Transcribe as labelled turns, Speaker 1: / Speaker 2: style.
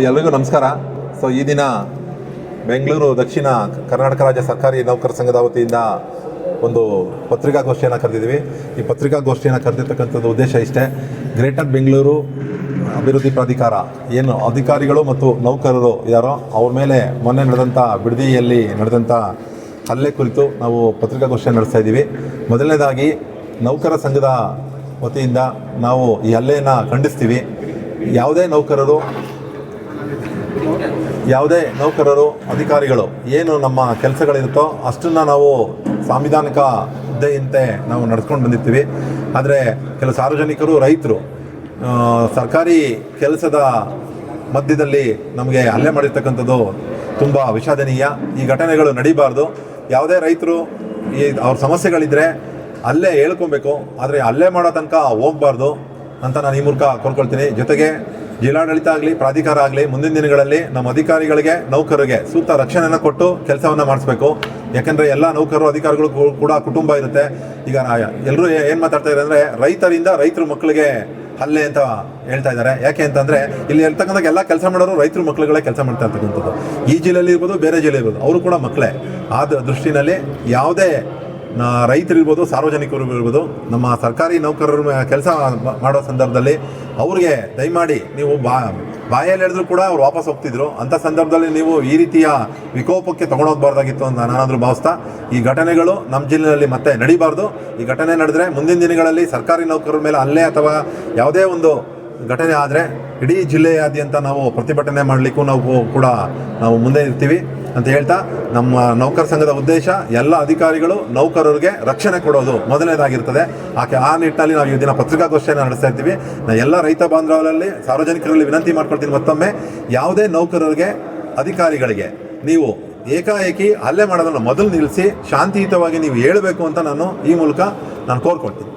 Speaker 1: ಎಲ್ರಿಗೂ ನಮಸ್ಕಾರ. ಈ ದಿನ ಬೆಂಗಳೂರು ದಕ್ಷಿಣ ಕರ್ನಾಟಕ ರಾಜ್ಯ ಸರ್ಕಾರಿ ನೌಕರ ಸಂಘದ ವತಿಯಿಂದ ಒಂದು ಪತ್ರಿಕಾಗೋಷ್ಠಿಯನ್ನು ಕರೆದಿದ್ದೀವಿ. ಈ ಪತ್ರಿಕಾಗೋಷ್ಠಿಯನ್ನು ಕರೆದಿರ್ತಕ್ಕಂಥದ್ದು ಉದ್ದೇಶ ಇಷ್ಟೇ: ಗ್ರೇಟರ್ ಬೆಂಗಳೂರು ಅಭಿವೃದ್ಧಿ ಪ್ರಾಧಿಕಾರ ಏನು ಅಧಿಕಾರಿಗಳು ಮತ್ತು ನೌಕರರು ಯಾರೋ ಅವ್ರ ಮೇಲೆ ಮೊನ್ನೆ ನಡೆದಂಥ ಬಿಡದಿಯಲ್ಲಿ ನಡೆದಂಥ ಹಲ್ಲೆ ಕುರಿತು ನಾವು ಪತ್ರಿಕಾಗೋಷ್ಠಿಯನ್ನು ನಡೆಸ್ತಾ ಇದ್ದೀವಿ. ಮೊದಲನೇದಾಗಿ ನೌಕರ ಸಂಘದ ವತಿಯಿಂದ ನಾವು ಈ ಹಲ್ಲೆಯನ್ನು ಖಂಡಿಸ್ತೀವಿ. ಯಾವುದೇ ನೌಕರರು ಅಧಿಕಾರಿಗಳು ಏನು ನಮ್ಮ ಕೆಲಸಗಳಿರುತ್ತೋ ಅಷ್ಟನ್ನು ನಾವು ಸಾಂವಿಧಾನಿಕ ಹುದ್ದೆಯಂತೆ ನಾವು ನಡೆಸ್ಕೊಂಡು ಬಂದಿರ್ತೀವಿ. ಆದರೆ ಕೆಲವು ಸಾರ್ವಜನಿಕರು, ರೈತರು ಸರ್ಕಾರಿ ಕೆಲಸದ ಮಧ್ಯದಲ್ಲಿ ನಮಗೆ ಹಲ್ಲೆ ಮಾಡಿರ್ತಕ್ಕಂಥದ್ದು ತುಂಬ ವಿಷಾದನೀಯ. ಈ ಘಟನೆಗಳು ನಡೀಬಾರ್ದು. ಯಾವುದೇ ರೈತರು ಅವ್ರ ಸಮಸ್ಯೆಗಳಿದ್ದರೆ ಅಲ್ಲೇ ಹೇಳ್ಕೊಬೇಕು, ಆದರೆ ಹಲ್ಲೆ ಮಾಡೋ ತನಕ ಹೋಗಬಾರ್ದು ಅಂತ ನಾನು ಈ ಮೂಲಕ ಕೋರ್ಕೊಳ್ತೀನಿ. ಜೊತೆಗೆ ಜಿಲ್ಲಾಡಳಿತ ಆಗಲಿ, ಪ್ರಾಧಿಕಾರ ಆಗಲಿ, ಮುಂದಿನ ದಿನಗಳಲ್ಲಿ ನಮ್ಮ ಅಧಿಕಾರಿಗಳಿಗೆ, ನೌಕರರಿಗೆ ಸೂಕ್ತ ರಕ್ಷಣೆಯನ್ನು ಕೊಟ್ಟು ಕೆಲಸವನ್ನು ಮಾಡಿಸ್ಬೇಕು. ಯಾಕೆಂದರೆ ಎಲ್ಲ ನೌಕರರು, ಅಧಿಕಾರಿಗಳು ಕೂಡ ಕುಟುಂಬ ಇರುತ್ತೆ. ಈಗ ಎಲ್ಲರೂ ಏನು ಮಾತಾಡ್ತಾ ಇದ್ದಾರೆ ಅಂದರೆ ರೈತರ ಮಕ್ಕಳಿಗೆ ಹಲ್ಲೆ ಅಂತ ಹೇಳ್ತಾ ಇದ್ದಾರೆ. ಯಾಕೆ ಅಂತಂದರೆ ಇಲ್ಲಿ ಇರ್ತಕ್ಕಂಥ ಎಲ್ಲ ಕೆಲಸ ಮಾಡೋರು ರೈತರ ಮಕ್ಕಳುಗಳೇ ಕೆಲಸ ಮಾಡ್ತಾ ಇರ್ತಕ್ಕಂಥದ್ದು. ಈ ಜಿಲ್ಲೆಯಲ್ಲಿ ಇರ್ಬೋದು, ಬೇರೆ ಜಿಲ್ಲೆ ಇರ್ಬೋದು, ಅವರು ಕೂಡ ಮಕ್ಕಳೇ. ಆ ದೃಷ್ಟಿನಲ್ಲಿ ಯಾವುದೇ ರೈತರಿರ್ಬೋದು, ಸಾರ್ವಜನಿಕರು ಇರ್ಬೋದು, ನಮ್ಮ ಸರ್ಕಾರಿ ನೌಕರರು ಕೆಲಸ ಮಾಡೋ ಸಂದರ್ಭದಲ್ಲಿ ಅವ್ರಿಗೆ ದಯಮಾಡಿ ನೀವು ಬಾಯಲ್ಲಿ ಹೇಳಿದ್ರು ಕೂಡ ಅವ್ರು ವಾಪಸ್ ಹೋಗ್ತಿದ್ರು. ಅಂಥ ಸಂದರ್ಭದಲ್ಲಿ ನೀವು ಈ ರೀತಿಯ ವಿಕೋಪಕ್ಕೆ ತೊಗೊಂಡೋಗ್ಬಾರ್ದಾಗಿತ್ತು ಅಂತ ನಾನಾದರೂ ಭಾವಿಸ್ತಾ, ಈ ಘಟನೆಗಳು ನಮ್ಮ ಜಿಲ್ಲೆಯಲ್ಲಿ ಮತ್ತೆ ನಡೀಬಾರ್ದು. ಈ ಘಟನೆ ನಡೆದರೆ ಮುಂದಿನ ದಿನಗಳಲ್ಲಿ ಸರ್ಕಾರಿ ನೌಕರರ ಮೇಲೆ ಹಲ್ಲೆ ಅಥವಾ ಯಾವುದೇ ಒಂದು ಘಟನೆ ಆದರೆ ಇಡೀ ಜಿಲ್ಲೆಯಾದ್ಯಂತ ನಾವು ಪ್ರತಿಭಟನೆ ಮಾಡಲಿಕ್ಕೂ ನಾವು ಮುಂದೆ ಇರ್ತೀವಿ ಅಂತ ಹೇಳ್ತಾ, ನಮ್ಮ ನೌಕರ ಸಂಘದ ಉದ್ದೇಶ ಎಲ್ಲ ಅಧಿಕಾರಿಗಳು, ನೌಕರರಿಗೆ ರಕ್ಷಣೆ ಕೊಡೋದು ಮೊದಲನೇದಾಗಿರ್ತದೆ. ಆ ನಿಟ್ಟಿನಲ್ಲಿ ನಾವು ಈ ದಿನ ಪತ್ರಿಕಾಗೋಷ್ಠಿಯನ್ನು ನಡೆಸ್ತಾ ಇರ್ತೀವಿ. ನಾನು ಎಲ್ಲ ರೈತ ಬಾಂಧವರಲ್ಲಿ, ಸಾರ್ವಜನಿಕರಲ್ಲಿ ವಿನಂತಿ ಮಾಡ್ಕೊಳ್ತೀನಿ, ಮತ್ತೊಮ್ಮೆ ಯಾವುದೇ ನೌಕರರಿಗೆ, ಅಧಿಕಾರಿಗಳಿಗೆ ನೀವು ಏಕಾಏಕಿ ಹಲ್ಲೆ ಮಾಡೋದನ್ನು ಮೊದಲು ನಿಲ್ಲಿಸಿ ಶಾಂತಿಯುತವಾಗಿ ನೀವು ಹೇಳಬೇಕು ಅಂತ ನಾನು ಈ ಮೂಲಕ ಕೋರ್ಕೊಳ್ತೀನಿ.